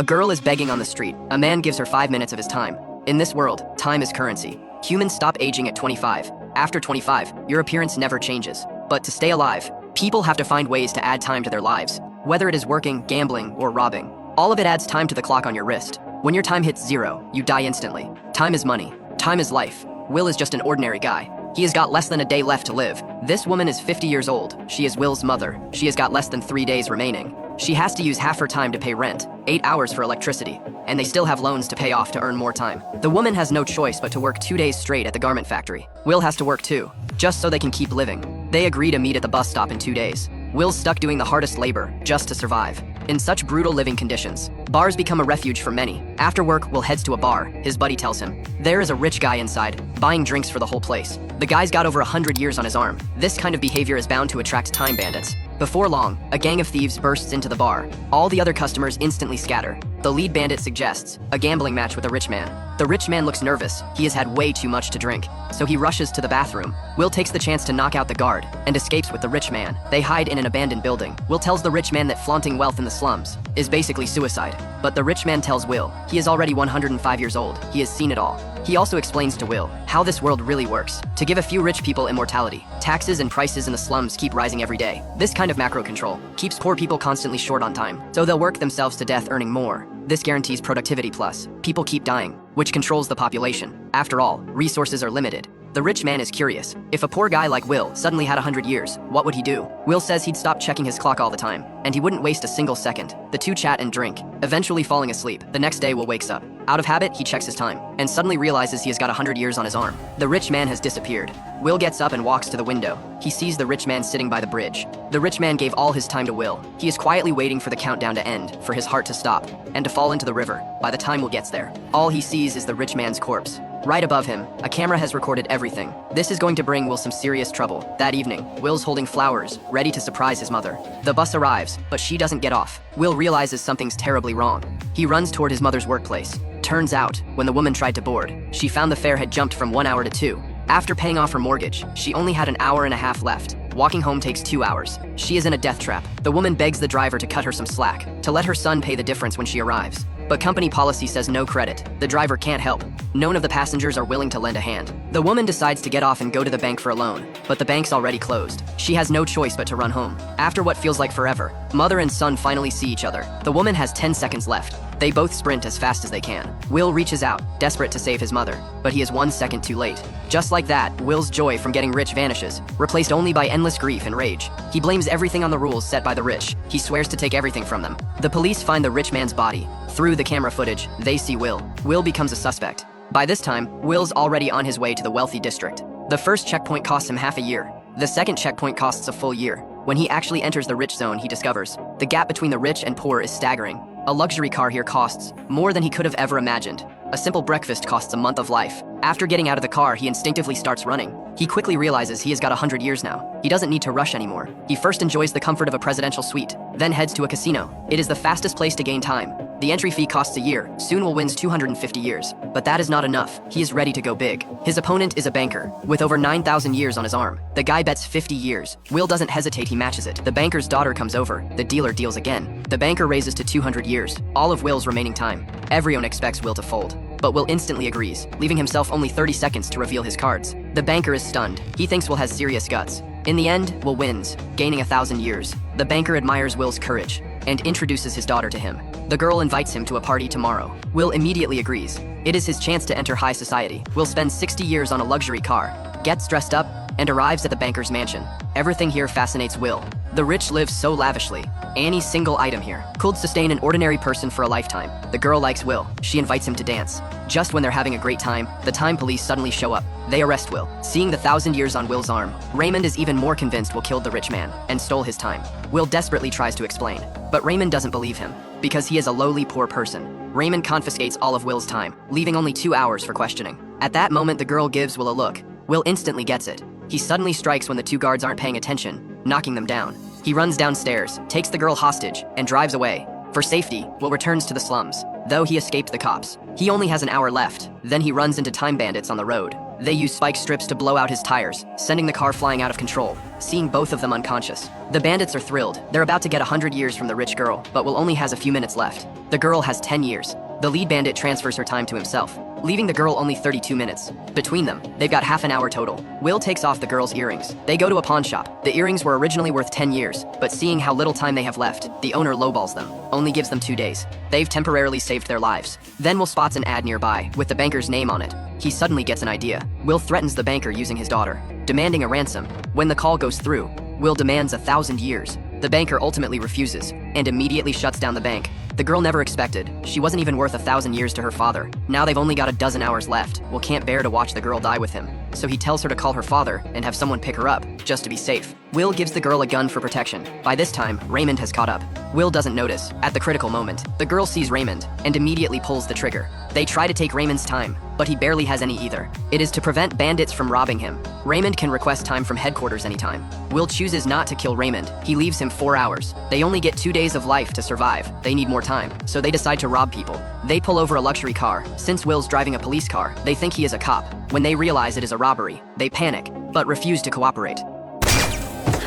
A girl is begging on the street. A man gives her 5 minutes of his time. In this world, time is currency. Humans stop aging at 25. After 25, your appearance never changes. But to stay alive, people have to find ways to add time to their lives. Whether it is working, gambling, or robbing, all of it adds time to the clock on your wrist. When your time hits 0, you die instantly. Time is money. Time is life. Will is just an ordinary guy. He has got less than a day left to live. This woman is 50 years old. She is Will's mother. She has got less than 3 days remaining. She has to use half her time to pay rent, 8 hours for electricity, and they still have loans to pay off to earn more time. The woman has no choice but to work 2 days straight at the garment factory. Will has to work too, just so they can keep living. They agree to meet at the bus stop in 2 days. Will's stuck doing the hardest labor just to survive. In such brutal living conditions, bars become a refuge for many. After work, Will heads to a bar. His buddy tells him, there is a rich guy inside, buying drinks for the whole place. The guy's got over 100 years on his arm. This kind of behavior is bound to attract time bandits. Before long, a gang of thieves bursts into the bar. All the other customers instantly scatter. The lead bandit suggests a gambling match with the rich man. The rich man looks nervous. He has had way too much to drink, so he rushes to the bathroom. Will takes the chance to knock out the guard and escapes with the rich man. They hide in an abandoned building. Will tells the rich man that flaunting wealth in the slums is basically suicide. But the rich man tells Will he is already 105 years old. He has seen it all. He also explains to Will how this world really works. To give a few rich people immortality, taxes and prices in the slums keep rising every day. This kind of macro control keeps poor people constantly short on time, so they'll work themselves to death earning more. This guarantees productivity plus. People keep dying, which controls the population. After all, resources are limited. The rich man is curious. If a poor guy like Will suddenly had 100 years, what would he do? Will says he'd stop checking his clock all the time, and he wouldn't waste a single second. The two chat and drink, eventually falling asleep. The next day, Will wakes up. Out of habit, he checks his time, and suddenly realizes he has got 100 years on his arm. The rich man has disappeared. Will gets up and walks to the window. He sees the rich man sitting by the bridge. The rich man gave all his time to Will. He is quietly waiting for the countdown to end, for his heart to stop, and to fall into the river. By the time Will gets there, all he sees is the rich man's corpse. Right above him, a camera has recorded everything. This is going to bring Will some serious trouble. That evening, Will's holding flowers, ready to surprise his mother. The bus arrives, but she doesn't get off. Will realizes something's terribly wrong. He runs toward his mother's workplace. Turns out, when the woman tried to board, she found the fare had jumped from 1 hour to 2. After paying off her mortgage, she only had an hour and a half left. Walking home takes 2 hours. She is in a death trap. The woman begs the driver to cut her some slack, to let her son pay the difference when she arrives. But company policy says no credit. The driver can't help. None of the passengers are willing to lend a hand. The woman decides to get off and go to the bank for a loan, but the bank's already closed. She has no choice but to run home. After what feels like forever, mother and son finally see each other. The woman has 10 seconds left. They both sprint as fast as they can. Will reaches out, desperate to save his mother, but he is 1 second too late. Just like that, Will's joy from getting rich vanishes, replaced only by endless grief and rage. He blames everything on the rules set by the rich. He swears to take everything from them. The police find the rich man's body. Through the camera footage, they see Will. Will becomes a suspect. By this time, Will's already on his way to the wealthy district. The first checkpoint costs him half a year. The second checkpoint costs a full year. When he actually enters the rich zone, he discovers the gap between the rich and poor is staggering. A luxury car here costs more than he could have ever imagined. A simple breakfast costs a month of life. After getting out of the car, he instinctively starts running. He quickly realizes he has got 100 years now. He doesn't need to rush anymore. He first enjoys the comfort of a presidential suite, then heads to a casino. It is the fastest place to gain time. The entry fee costs a year. Soon Will wins 250 years. But that is not enough. He is ready to go big. His opponent is a banker, with over 9,000 years on his arm. The guy bets 50 years. Will doesn't hesitate, he matches it. The banker's daughter comes over. The dealer deals again. The banker raises to 200 years, all of Will's remaining time. Everyone expects Will to fold, but Will instantly agrees, leaving himself only 30 seconds to reveal his cards. The banker is stunned. He thinks Will has serious guts. In the end, Will wins, gaining 1,000 years. The banker admires Will's courage and introduces his daughter to him. The girl invites him to a party tomorrow. Will immediately agrees. It is his chance to enter high society. Will spend 60 years on a luxury car, gets dressed up, and arrives at the banker's mansion. Everything here fascinates Will. The rich live so lavishly. Any single item here could sustain an ordinary person for a lifetime. The girl likes Will. She invites him to dance. Just when they're having a great time, the time police suddenly show up. They arrest Will. Seeing the 1,000 years on Will's arm, Raymond is even more convinced Will killed the rich man and stole his time. Will desperately tries to explain, but Raymond doesn't believe him. Because he is a lowly poor person, Raymond confiscates all of Will's time, leaving only 2 hours for questioning. At that moment, the girl gives Will a look. Will instantly gets it. He suddenly strikes when the two guards aren't paying attention, knocking them down. He runs downstairs, takes the girl hostage, and drives away. For safety, Will returns to the slums, though he escaped the cops. He only has an hour left, then he runs into time bandits on the road. They use spike strips to blow out his tires, sending the car flying out of control, seeing both of them unconscious. The bandits are thrilled. They're about to get 100 years from the rich girl, but Will only has a few minutes left. The girl has 10 years. The lead bandit transfers her time to himself, leaving the girl only 32 minutes. Between them, they've got half an hour total. Will takes off the girl's earrings. They go to a pawn shop. The earrings were originally worth 10 years, but seeing how little time they have left, the owner lowballs them, only gives them 2 days. They've temporarily saved their lives. Then Will spots an ad nearby, with the banker's name on it. He suddenly gets an idea. Will threatens the banker using his daughter, demanding a ransom. When the call goes through, Will demands 1,000 years. The banker ultimately refuses, and immediately shuts down the bank. The girl never expected. She wasn't even worth 1,000 years to her father. Now they've only got a dozen hours left. Will can't bear to watch the girl die with him, so he tells her to call her father and have someone pick her up, just to be safe. Will gives the girl a gun for protection. By this time, Raymond has caught up. Will doesn't notice. At the critical moment, the girl sees Raymond and immediately pulls the trigger. They try to take Raymond's time, but he barely has any either. It is to prevent bandits from robbing him. Raymond can request time from headquarters anytime. Will chooses not to kill Raymond. He leaves him 4 hours. They only get 2 days of life to survive. They need more time, so they decide to rob people. They pull over a luxury car. Since Will's driving a police car, they think he is a cop. When they realize it is a robbery, they panic, but refuse to cooperate.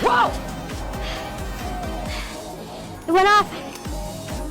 Whoa! It went off.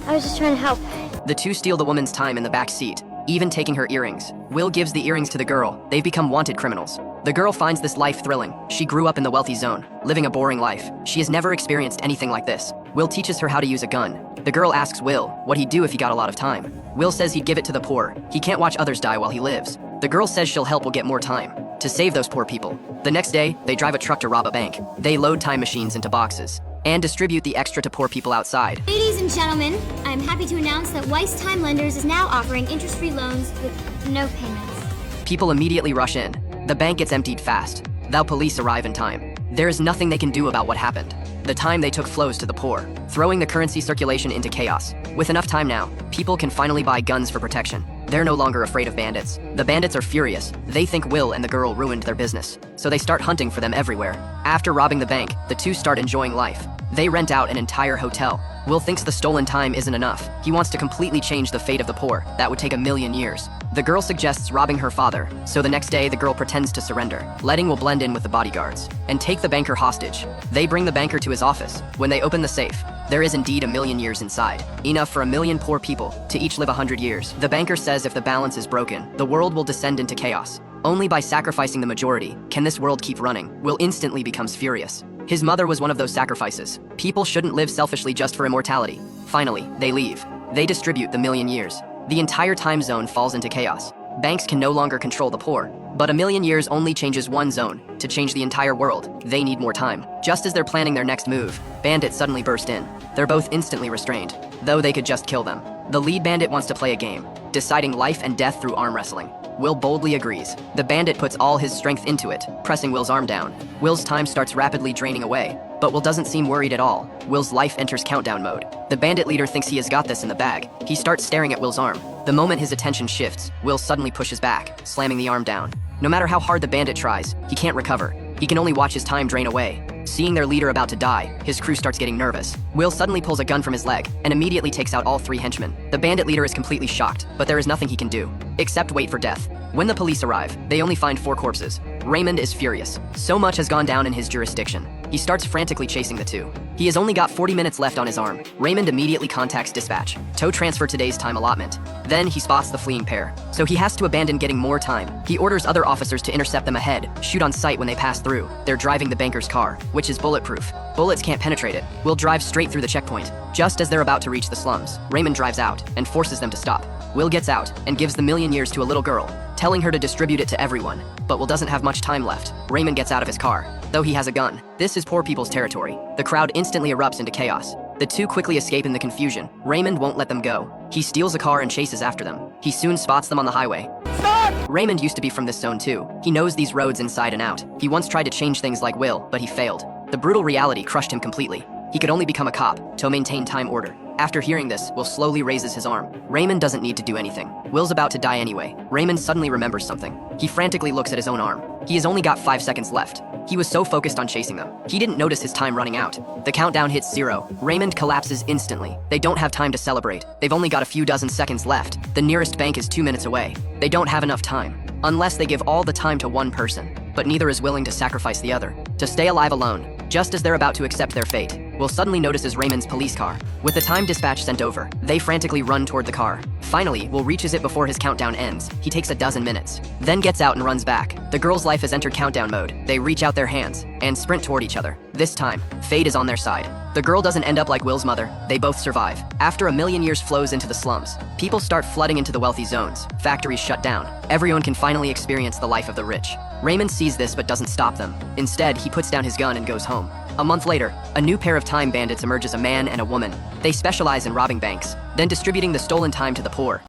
I was just trying to help. The two steal the woman's time in the back seat, even taking her earrings. Will gives the earrings to the girl. They've become wanted criminals. The girl finds this life thrilling. She grew up in the wealthy zone, living a boring life. She has never experienced anything like this. Will teaches her how to use a gun. The girl asks Will what he'd do if he got a lot of time. Will says he'd give it to the poor. He can't watch others die while he lives. The girl says she'll help Will get more time to save those poor people. The next day, they drive a truck to rob a bank. They load time machines into boxes and distribute the extra to poor people outside. Ladies and gentlemen, I'm happy to announce that Weiss Time Lenders is now offering interest-free loans with no payments. People immediately rush in. The bank gets emptied fast. The police arrive in time. There is nothing they can do about what happened. The time they took flows to the poor, throwing the currency circulation into chaos. With enough time now, people can finally buy guns for protection. They're no longer afraid of bandits. The bandits are furious. They think Will and the girl ruined their business, so they start hunting for them everywhere. After robbing the bank, the two start enjoying life. They rent out an entire hotel. Will thinks the stolen time isn't enough. He wants to completely change the fate of the poor. That would take 1,000,000 years. The girl suggests robbing her father, so the next day the girl pretends to surrender, letting Will blend in with the bodyguards and take the banker hostage. They bring the banker to his office. When they open the safe, there is indeed 1,000,000 years inside, enough for 1,000,000 poor people to each live 100 years. The banker says if the balance is broken, the world will descend into chaos. Only by sacrificing the majority can this world keep running. Will instantly becomes furious. His mother was one of those sacrifices. People shouldn't live selfishly just for immortality. Finally, they leave. They distribute the 1,000,000 years. The entire time zone falls into chaos. Banks can no longer control the poor. But 1,000,000 years only changes one zone. To change the entire world, they need more time. Just as they're planning their next move, bandits suddenly burst in. They're both instantly restrained, though they could just kill them. The lead bandit wants to play a game, deciding life and death through arm wrestling. Will boldly agrees. The bandit puts all his strength into it, pressing Will's arm down. Will's time starts rapidly draining away, but Will doesn't seem worried at all. Will's life enters countdown mode. The bandit leader thinks he has got this in the bag. He starts staring at Will's arm. The moment his attention shifts, Will suddenly pushes back, slamming the arm down. No matter how hard the bandit tries, he can't recover. He can only watch his time drain away. Seeing their leader about to die, his crew starts getting nervous. Will suddenly pulls a gun from his leg and immediately takes out all 3 henchmen. The bandit leader is completely shocked, but there is nothing he can do, except wait for death. When the police arrive, they only find 4 corpses. Raymond is furious. So much has gone down in his jurisdiction. He starts frantically chasing the two. He has only got 40 minutes left on his arm. Raymond immediately contacts dispatch. Tow transfer today's time allotment. Then he spots the fleeing pair, so he has to abandon getting more time. He orders other officers to intercept them ahead, shoot on sight when they pass through. They're driving the banker's car, which is bulletproof. Bullets can't penetrate it. Will drive straight through the checkpoint. Just as they're about to reach the slums, Raymond drives out and forces them to stop. Will gets out and gives the 1,000,000 years to a little girl, telling her to distribute it to everyone. But Will doesn't have much time left. Raymond gets out of his car, though he has a gun. This is poor people's territory. The crowd instantly erupts into chaos. The two quickly escape in the confusion. Raymond won't let them go. He steals a car and chases after them. He soon spots them on the highway. Stop! Raymond used to be from this zone too. He knows these roads inside and out. He once tried to change things like Will, but he failed. The brutal reality crushed him completely. He could only become a cop to maintain time order. After hearing this, Will slowly raises his arm. Raymond doesn't need to do anything. Will's about to die anyway. Raymond suddenly remembers something. He frantically looks at his own arm. He has only got 5 seconds left. He was so focused on chasing them, he didn't notice his time running out. The countdown hits 0. Raymond collapses instantly. They don't have time to celebrate. They've only got a few dozen seconds left. The nearest bank is 2 minutes away. They don't have enough time. unless they give all the time to one person, but neither is willing to sacrifice the other. To stay alive alone, just as they're about to accept their fate, Will suddenly notices Raymond's police car. With the time dispatch sent over, they frantically run toward the car. Finally, Will reaches it before his countdown ends. He takes a dozen minutes, then gets out and runs back. The girl's life has entered countdown mode. They reach out their hands and sprint toward each other. This time, fate is on their side. The girl doesn't end up like Will's mother. They both survive. After a million years flows into the slums, people start flooding into the wealthy zones. Factories shut down. Everyone can finally experience the life of the rich. Raymond sees this but doesn't stop them. Instead, he puts down his gun and goes home. A month later, a new pair of time bandits emerges, a man and a woman. They specialize in robbing banks, then distributing the stolen time to the poor.